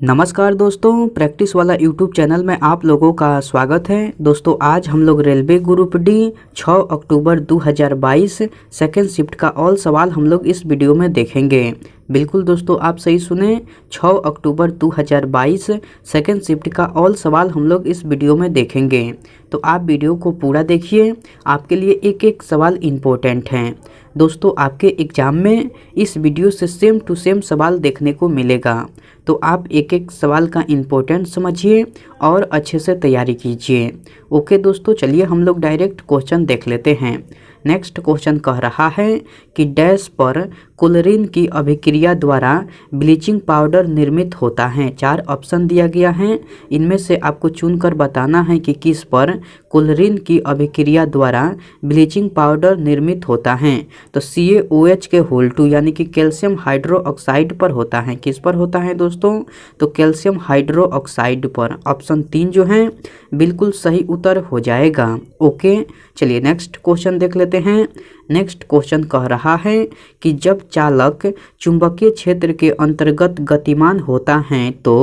नमस्कार दोस्तों, प्रैक्टिस वाला यूट्यूब चैनल में आप लोगों का स्वागत है। दोस्तों आज हम लोग रेलवे ग्रुप डी 6 अक्टूबर 2022 सेकेंड शिफ्ट का ऑल सवाल हम लोग इस वीडियो में देखेंगे। बिल्कुल दोस्तों, आप सही सुने, 6 अक्टूबर 2022 सेकेंड शिफ्ट का ऑल सवाल हम लोग इस वीडियो में देखेंगे। तो आप वीडियो को पूरा देखिए, आपके लिए एक एक सवाल इम्पोर्टेंट हैं। दोस्तों आपके एग्ज़ाम में इस वीडियो से सेम टू सेम सवाल देखने को मिलेगा, तो आप एक एक सवाल का इम्पोर्टेंट समझिए और अच्छे से तैयारी कीजिए। ओके दोस्तों, चलिए हम लोग डायरेक्ट क्वेश्चन देख लेते हैं। नेक्स्ट क्वेश्चन कह रहा है कि डैश पर क्लोरीन की अभिक्रिया द्वारा ब्लीचिंग पाउडर निर्मित होता है। 4 ऑप्शन दिया गया है, इनमें से आपको चुनकर बताना है कि किस पर क्लोरीन की अभिक्रिया द्वारा ब्लीचिंग पाउडर निर्मित होता है। तो CaOH के होल 2 यानी कि कैल्शियम हाइड्रोक्साइड पर होता है। किस पर होता है दोस्तों? तो कैल्शियम हाइड्रोक्साइड पर। ऑप्शन 3 जो है बिल्कुल सही उत्तर हो जाएगा। ओके, चलिए नेक्स्ट क्वेश्चन देख लेते हैं। नेक्स्ट क्वेश्चन कह रहा है कि जब चालक चुंबकीय क्षेत्र के अंतर्गत गतिमान होता है तो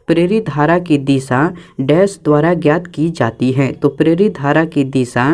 प्रेरित धारा की दिशा डैश द्वारा ज्ञात की जाती है। तो प्रेरित धारा की दिशा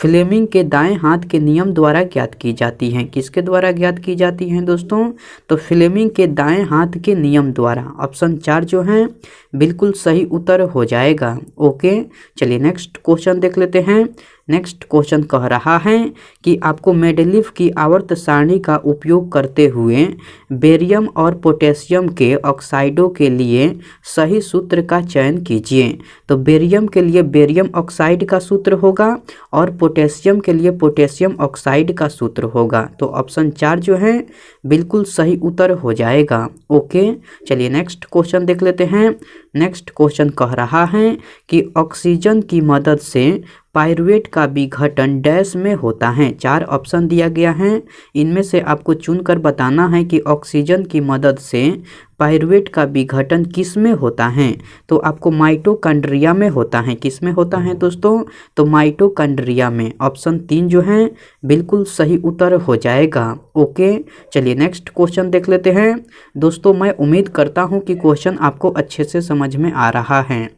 फ्लेमिंग के दाएं हाथ के नियम द्वारा ज्ञात की जाती है। किसके द्वारा ज्ञात की जाती है दोस्तों? तो फ्लेमिंग के दाएं हाथ के नियम द्वारा। ऑप्शन 4 जो है बिल्कुल सही उत्तर हो जाएगा। ओके, चलिए नेक्स्ट क्वेश्चन देख लेते हैं। नेक्स्ट क्वेश्चन कह रहा है कि आपको मेंडेलीव की आवर्त सारणी का उपयोग करते हुए बेरियम और पोटेशियम के ऑक्साइडों के लिए सही सूत्र का चयन कीजिए। तो बेरियम के लिए बेरियम ऑक्साइड का सूत्र होगा और पोटेशियम के लिए पोटेशियम ऑक्साइड का सूत्र होगा। तो ऑप्शन 4 जो है बिल्कुल सही उत्तर हो जाएगा। ओके, चलिए नेक्स्ट क्वेश्चन देख लेते हैं। नेक्स्ट क्वेश्चन कह रहा है कि ऑक्सीजन की मदद से पाइरुवेट का विघटन डैश में होता है। 4 ऑप्शन दिया गया है, इनमें से आपको चुनकर बताना है कि ऑक्सीजन की मदद से पाइरुवेट का विघटन किस में होता है। तो आपको माइटोकॉन्ड्रिया में होता है। किस में होता है दोस्तों? तो माइटोकॉन्ड्रिया में। ऑप्शन 3 जो है बिल्कुल सही उत्तर हो जाएगा। ओके, चलिए नेक्स्ट क्वेश्चन देख लेते हैं। दोस्तों मैं उम्मीद करता हूँ कि क्वेश्चन आपको अच्छे से समझ में आ रहा है।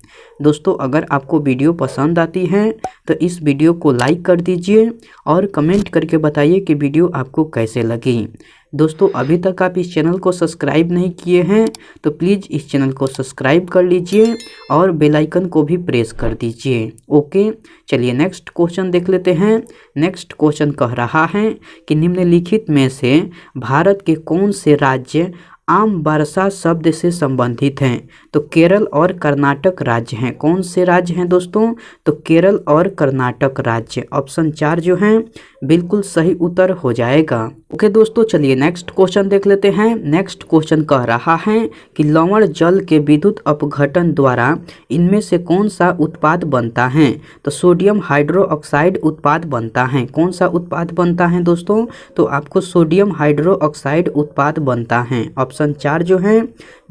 दोस्तों अगर आपको वीडियो पसंद आती है तो इस वीडियो को लाइक कर दीजिए और कमेंट करके बताइए कि वीडियो आपको कैसे लगी। दोस्तों अभी तक आप इस चैनल को सब्सक्राइब नहीं किए हैं तो प्लीज़ इस चैनल को सब्सक्राइब कर लीजिए और बेल आइकन को भी प्रेस कर दीजिए। ओके, चलिए नेक्स्ट क्वेश्चन देख लेते हैं। नेक्स्ट क्वेश्चन कह रहा है कि निम्नलिखित में से भारत के कौन से राज्य आम वर्षा शब्द से संबंधित हैं? तो केरल और कर्नाटक राज्य हैं। कौन से राज्य हैं दोस्तों? तो केरल और कर्नाटक राज्य। ऑप्शन 4 जो हैं बिल्कुल सही उत्तर हो जाएगा। ओके दोस्तों, चलिए नेक्स्ट क्वेश्चन देख लेते हैं। नेक्स्ट क्वेश्चन कह रहा है कि लवण जल के विद्युत अपघटन द्वारा इनमें से कौन सा उत्पाद बनता है? तो सोडियम हाइड्रोक्साइड उत्पाद बनता है। कौन सा उत्पाद बनता है दोस्तों? तो आपको सोडियम हाइड्रोक्साइड उत्पाद बनता है। ऑप्शन 4 जो है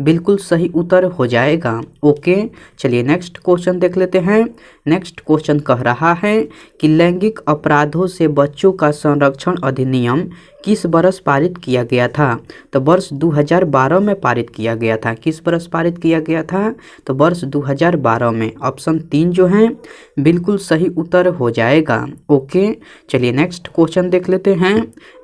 बिल्कुल सही उत्तर हो जाएगा। ओके, चलिए नेक्स्ट क्वेश्चन देख लेते हैं। नेक्स्ट क्वेश्चन कह रहा है कि लैंगिक अपराधों से बच्चों का संरक्षण अधिनियम किस वर्ष पारित किया गया था? तो वर्ष 2012 में पारित किया गया था। किस वर्ष पारित किया गया था? तो वर्ष 2012 में। ऑप्शन 3 जो है बिल्कुल सही उत्तर हो जाएगा। ओके, चलिए नेक्स्ट क्वेश्चन देख लेते हैं।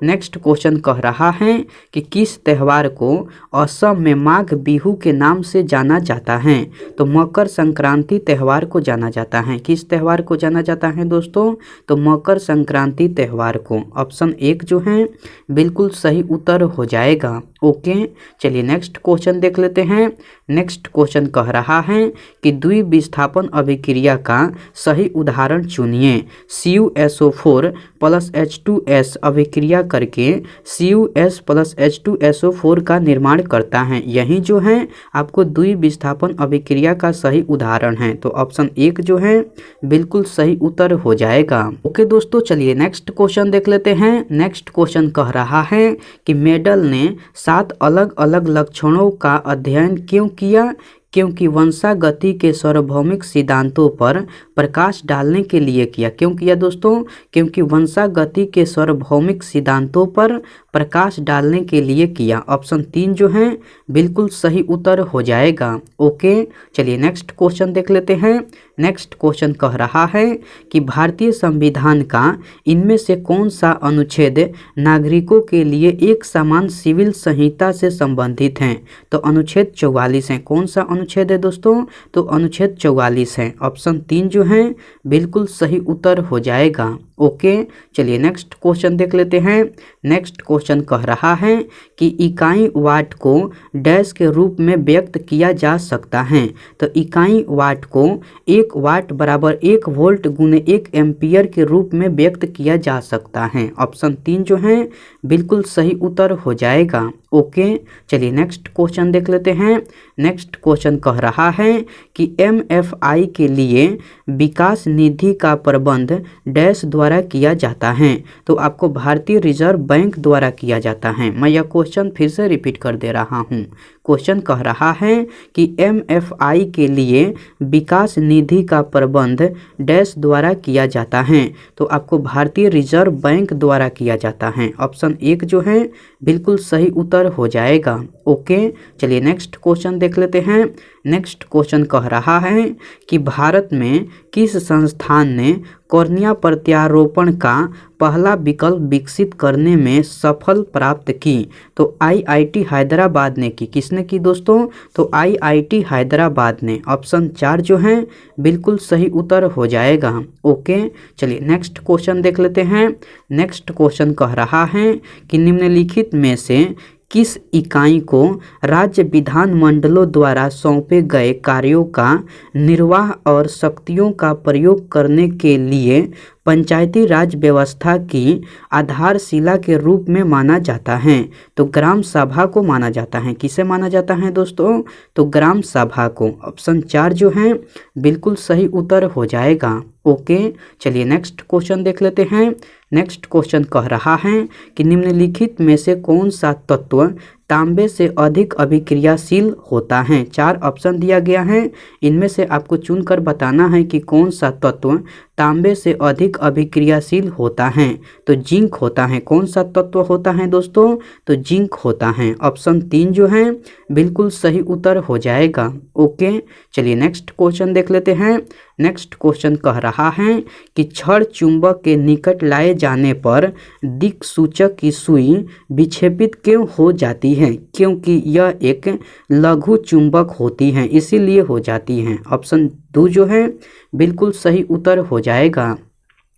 नेक्स्ट क्वेश्चन कह रहा है कि किस त्यौहार को असम में माघ बिहू के नाम से जाना जाता है? तो मकर संक्रांति त्यौहार को जाना जाता है। किस त्यौहार को जाना जाता है दोस्तों? तो मकर संक्रांति त्यौहार को। ऑप्शन 1 जो है बिल्कुल सही उत्तर हो जाएगा। ओके, चलिए नेक्स्ट क्वेश्चन देख लेते हैं। नेक्स्ट क्वेश्चन कह रहा है कि द्विविस्थापन अभिक्रिया का सही उदाहरण चुनिए। CuSO4 प्लस H2S अभिक्रिया करके CuS प्लस H2SO4 का निर्माण करता है। यही जो है आपको द्विविस्थापन अभिक्रिया का सही उदाहरण है। तो ऑप्शन 1 जो है बिल्कुल सही उत्तर हो जाएगा। ओके दोस्तों, चलिए नेक्स्ट क्वेश्चन देख लेते हैं। नेक्स्ट क्वेश्चन कह रहा है कि मेडल ने 7 अलग अलग लक्षणों का अध्ययन क्यों किया? क्योंकि वंशागति के सार्वभौमिक सिद्धांतों पर प्रकाश डालने के लिए किया। क्यों किया दोस्तों? क्योंकि वंशागति के सार्वभौमिक सिद्धांतों पर प्रकाश डालने के लिए किया। ऑप्शन 3 जो है बिल्कुल सही उत्तर हो जाएगा। ओके, चलिए नेक्स्ट क्वेश्चन देख लेते हैं। नेक्स्ट क्वेश्चन कह रहा है कि भारतीय संविधान का इनमें से कौन सा अनुच्छेद नागरिकों के लिए एक समान सिविल संहिता से संबंधित है? तो अनुच्छेद 44 है। कौन सा अनुच्छेद है दोस्तों? तो अनुच्छेद 44 है। ऑप्शन 3 जो है बिल्कुल सही उत्तर हो जाएगा। ओके, चलिए नेक्स्ट क्वेश्चन देख लेते हैं। नेक्स्ट क्वेश्चन कह रहा है कि इकाई वाट को डैश के रूप में व्यक्त किया जा सकता है। तो इकाई वाट को 1 वाट बराबर 1 वोल्ट गुने 1 एम्पियर के रूप में व्यक्त किया जा सकता है। ऑप्शन 3 जो है बिल्कुल सही उत्तर हो जाएगा। ओके, चलिए नेक्स्ट क्वेश्चन देख लेते हैं। नेक्स्ट क्वेश्चन कह रहा है कि MFI के लिए विकास निधि का प्रबंध डैश द्वारा किया जाता है। तो आपको भारतीय रिजर्व बैंक द्वारा किया जाता है। मैं यह क्वेश्चन फिर से रिपीट कर दे रहा हूँ। क्वेश्चन कह रहा है कि MFI के लिए विकास निधि का प्रबंध डैश द्वारा किया जाता है। तो आपको भारतीय रिजर्व बैंक द्वारा किया जाता है। ऑप्शन 1 जो है बिल्कुल सही उत्तर हो जाएगा। ओके, चलिए नेक्स्ट क्वेश्चन देख लेते हैं। नेक्स्ट क्वेश्चन कह रहा है कि भारत में किस संस्थान ने कॉर्निया प्रत्यारोपण का पहला विकल्प विकसित करने में सफल प्राप्त की? तो IIT हैदराबाद ने की। किसने की दोस्तों? तो IIT हैदराबाद ने। ऑप्शन 4 जो है बिल्कुल सही उत्तर हो जाएगा। ओके, चलिए नेक्स्ट क्वेश्चन देख लेते हैं। नेक्स्ट क्वेश्चन कह रहा है कि निम्नलिखित में से किस इकाई को राज्य विधानमंडलों द्वारा सौंपे गए कार्यों का निर्वाह और शक्तियों का प्रयोग करने के लिए पंचायती राज व्यवस्था की आधारशिला के रूप में माना जाता है? तो ग्राम सभा को माना जाता है। किसे माना जाता है दोस्तों? तो ग्राम सभा को। ऑप्शन 4 जो है बिल्कुल सही उत्तर हो जाएगा। ओके, चलिए नेक्स्ट क्वेश्चन देख लेते हैं। नेक्स्ट क्वेश्चन कह रहा है कि निम्नलिखित में से कौन सा तत्व तांबे से अधिक अभिक्रियाशील होता है? 4 ऑप्शन दिया गया है, इनमें से आपको चुनकर बताना है कि कौन सा तत्व तांबे से अधिक अभिक्रियाशील होता है। तो जिंक होता है। कौन सा तत्व होता है दोस्तों? तो जिंक होता है। ऑप्शन 3 जो है बिल्कुल सही उत्तर हो जाएगा। ओके, चलिए नेक्स्ट क्वेश्चन देख लेते हैं। नेक्स्ट क्वेश्चन कह रहा है कि क्षण चुंबक के निकट लाए जाने पर दिक् सूचक की सुई विक्षेपित क्यों हो जाती है? क्योंकि यह एक लघु चुंबक होती है, इसीलिए हो जाती है। ऑप्शन 2 जो है बिल्कुल सही उत्तर हो जाएगा।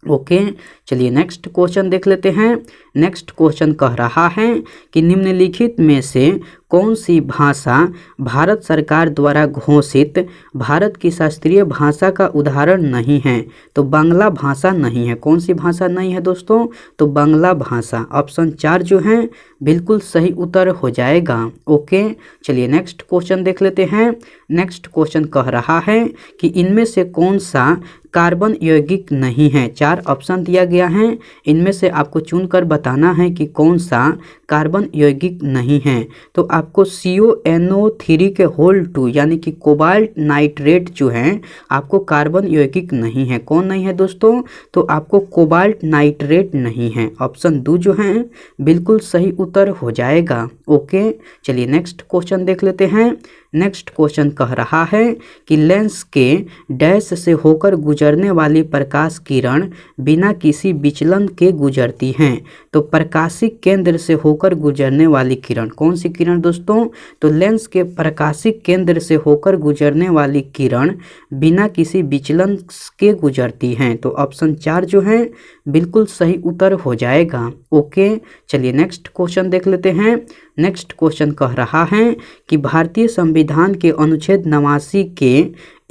ओके, चलिए नेक्स्ट क्वेश्चन देख लेते हैं। नेक्स्ट क्वेश्चन कह रहा है कि निम्नलिखित में से कौन सी भाषा भारत सरकार द्वारा घोषित भारत की शास्त्रीय भाषा का उदाहरण नहीं है? तो बांग्ला भाषा नहीं है। कौन सी भाषा नहीं है दोस्तों? तो बांग्ला भाषा। ऑप्शन 4 जो है बिल्कुल सही उत्तर हो जाएगा। ओके, चलिए नेक्स्ट क्वेश्चन देख लेते हैं। नेक्स्ट क्वेश्चन कह रहा है कि इनमें से कौन सा कार्बन यौगिक नहीं है? 4 ऑप्शन दिया गया है, इनमें से आपको चुनकर बताना है कि कौन सा कार्बन यौगिक नहीं है। तो आपको CONO3 के होल 2 यानी कि कोबाल्ट नाइट्रेट जो है आपको कार्बन यौगिक नहीं है। कौन नहीं है दोस्तों? तो आपको कोबाल्ट नाइट्रेट नहीं है। ऑप्शन 2 जो है बिल्कुल सही उत्तर हो जाएगा। ओके, चलिए नेक्स्ट क्वेश्चन देख लेते हैं। नेक्स्ट क्वेश्चन कह रहा है कि लेंस के डैश से होकर गुजरने वाली प्रकाश किरण बिना किसी विचलन के गुजरती हैं। तो प्रकाशिक केंद्र से होकर गुजरने वाली किरण, कौन सी किरण दोस्तों? तो लेंस के प्रकाशिक केंद्र से होकर गुजरने वाली किरण बिना किसी विचलन के गुजरती हैं। तो ऑप्शन 4 जो है बिल्कुल सही उत्तर हो जाएगा। ओके, चलिए नेक्स्ट क्वेश्चन देख लेते हैं। नेक्स्ट क्वेश्चन कह रहा है कि भारतीय संविधान के अनुच्छेद 89 के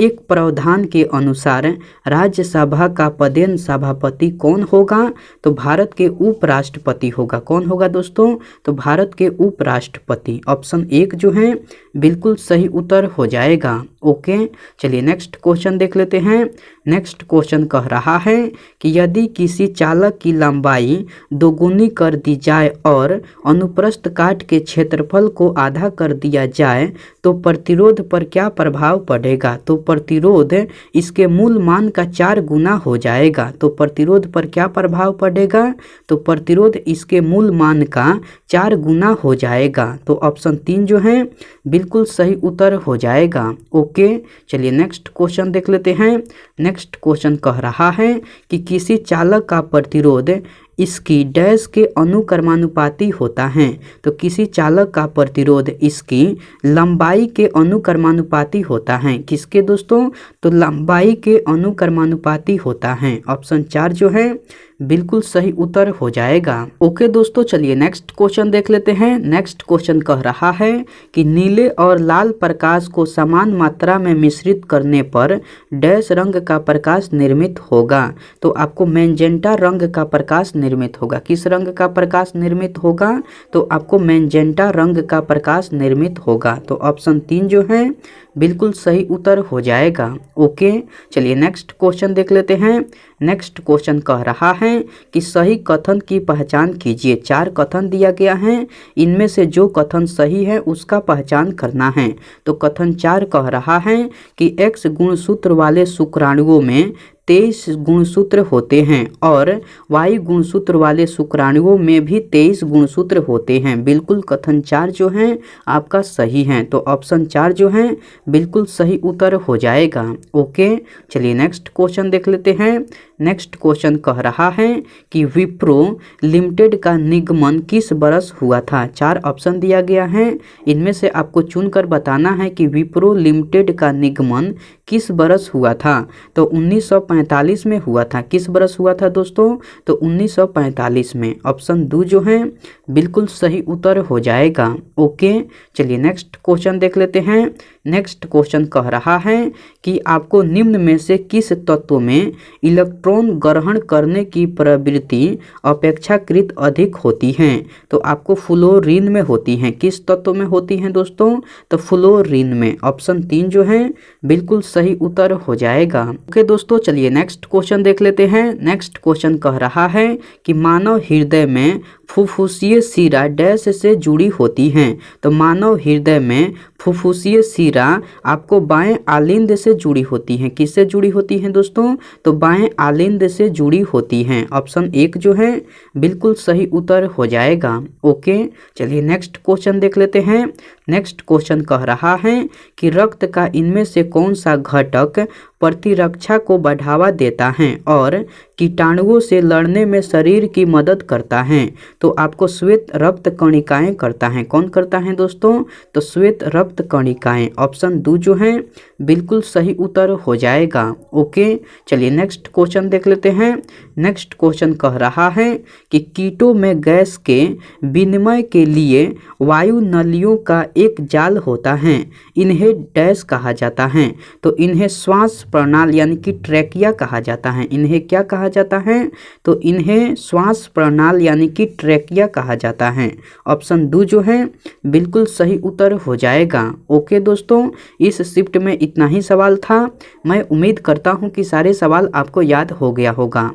एक प्रावधान के अनुसार राज्यसभा का पदेन सभापति कौन होगा? तो भारत के उपराष्ट्रपति होगा। कौन होगा दोस्तों? तो भारत के उपराष्ट्रपति। ऑप्शन 1 जो है बिल्कुल सही उत्तर हो जाएगा। ओके, चलिए नेक्स्ट क्वेश्चन देख लेते हैं। नेक्स्ट क्वेश्चन कह रहा है कि यदि किसी चालक की लंबाई दोगुनी कर दी जाए और अनुप्रस्थ काट के क्षेत्रफल को आधा कर दिया जाए तो प्रतिरोध पर क्या प्रभाव पड़ेगा। तो प्रतिरोध इसके मूल मान का 4 गुना हो जाएगा। तो प्रतिरोध पर क्या प्रभाव पड़ेगा, तो प्रतिरोध इसके मूल मान का 4 गुना हो जाएगा। तो ऑप्शन 3 जो है बिल्कुल सही उत्तर हो जाएगा। ओके, चलिए नेक्स्ट क्वेश्चन देख लेते हैं। नेक्स्ट क्वेश्चन कह रहा है कि किसी चालक का प्रतिरोध इसकी डैश के अनुक्रमानुपाती होता है। तो किसी चालक का प्रतिरोध इसकी लंबाई के अनुक्रमानुपाती होता है। किसके दोस्तों, तो लंबाई के अनुक्रमानुपाती होता है। ऑप्शन 4 जो है बिल्कुल सही उत्तर हो जाएगा। ओके दोस्तों, चलिए नेक्स्ट क्वेश्चन देख लेते हैं। नेक्स्ट क्वेश्चन कह रहा है कि नीले और लाल प्रकाश को समान मात्रा में मिश्रित करने पर डैश रंग का प्रकाश निर्मित होगा। तो आपको मैजेंटा रंग का प्रकाश निर्मित होगा। किस रंग का प्रकाश निर्मित होगा, तो आपको मैजेंटा रंग का प्रकाश निर्मित होगा। तो ऑप्शन 3 जो है बिल्कुल सही उत्तर हो जाएगा। ओके, चलिए नेक्स्ट क्वेश्चन देख लेते हैं। नेक्स्ट क्वेश्चन कह रहा है कि सही कथन की पहचान कीजिए। 4 कथन दिया गया है, इनमें से जो कथन सही है उसका पहचान करना है। तो कथन 4 कह रहा है कि X गुणसूत्र वाले शुक्राणुओं में 23 गुणसूत्र होते हैं और Y गुणसूत्र वाले शुक्राणुओं में भी 23 गुणसूत्र होते हैं। बिल्कुल कथन 4 जो है आपका सही है। तो ऑप्शन 4 जो है बिल्कुल सही उत्तर हो जाएगा। ओके, चलिए नेक्स्ट क्वेश्चन देख लेते हैं। नेक्स्ट क्वेश्चन कह रहा है कि विप्रो लिमिटेड का निगमन किस वर्ष हुआ था। 4 ऑप्शन दिया गया है, इनमें से आपको चुनकर बताना है कि विप्रो लिमिटेड का निगमन किस वर्ष हुआ था। तो 1945 में हुआ था। किस वर्ष हुआ था दोस्तों, तो 1945 में। ऑप्शन 2 जो है बिल्कुल सही उत्तर हो जाएगा। ओके, चलिए नेक्स्ट क्वेश्चन देख लेते हैं। नेक्स्ट क्वेश्चन कह रहा है कि आपको निम्न में से किस तत्व में इलेक्ट्रॉन ग्रहण करने की प्रवृत्ति अपेक्षाकृत अधिक होती है। तो आपको फ्लोरीन में होती हैं। किस तत्व में होती हैं दोस्तों, तो फ्लोरीन में। ऑप्शन 3 जो है बिल्कुल सही उत्तर हो जाएगा। ओके दोस्तों, चलिए नेक्स्ट क्वेश्चन देख लेते हैं। नेक्स्ट क्वेश्चन कह रहा है कि मानव हृदय में फुफ्फुसीय शिरा डैश से जुड़ी होती हैं। तो मानव हृदय में फुफ्फुसीय शिरा आपको बाएं आलिंद से जुड़ी होती हैं। किससे जुड़ी होती हैं दोस्तों, तो बाएं आलिंद से जुड़ी होती हैं। ऑप्शन 1 जो है बिल्कुल सही उत्तर हो जाएगा। ओके, चलिए नेक्स्ट क्वेश्चन देख लेते हैं। नेक्स्ट क्वेश्चन कह रहा है कि रक्त का इनमें से कौन सा घटक प्रतिरक्षा को बढ़ावा देता है और कीटाणुओं से लड़ने में शरीर की मदद करता है। तो आपको श्वेत रक्त कणिकाएं करता है। कौन करता है दोस्तों, तो श्वेत रक्त कणिकाएं। ऑप्शन 2 जो है बिल्कुल सही उत्तर हो जाएगा। ओके, चलिए नेक्स्ट क्वेश्चन देख लेते हैं। नेक्स्ट क्वेश्चन कह रहा है कि कीटों में गैस के विनिमय के लिए वायु नलियों का एक जाल होता है। इन्हें डैश कहा जाता है। तो इन्हें श्वास प्रणाली यानी कि ट्रैकिया कहा जाता है। इन्हें क्या कहा जाता है, तो इन्हें श्वास प्रणाली यानी कि ट्रैकिया कहा जाता है। ऑप्शन 2 जो है बिल्कुल सही उत्तर हो जाएगा। ओके दोस्तों, इस शिफ्ट में इतना ही सवाल था। मैं उम्मीद करता हूं कि सारे सवाल आपको याद हो गया होगा।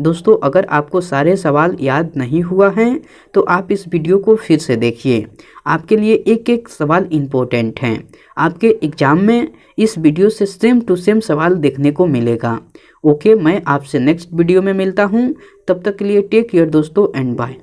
दोस्तों, अगर आपको सारे सवाल याद नहीं हुआ है तो आप इस वीडियो को फिर से देखिए। आपके लिए एक एक सवाल इम्पोर्टेंट हैं। आपके एग्जाम में इस वीडियो से सेम टू सेम सवाल देखने को मिलेगा। ओके, मैं आपसे नेक्स्ट वीडियो में मिलता हूँ। तब तक के लिए टेक केयर दोस्तों एंड बाय।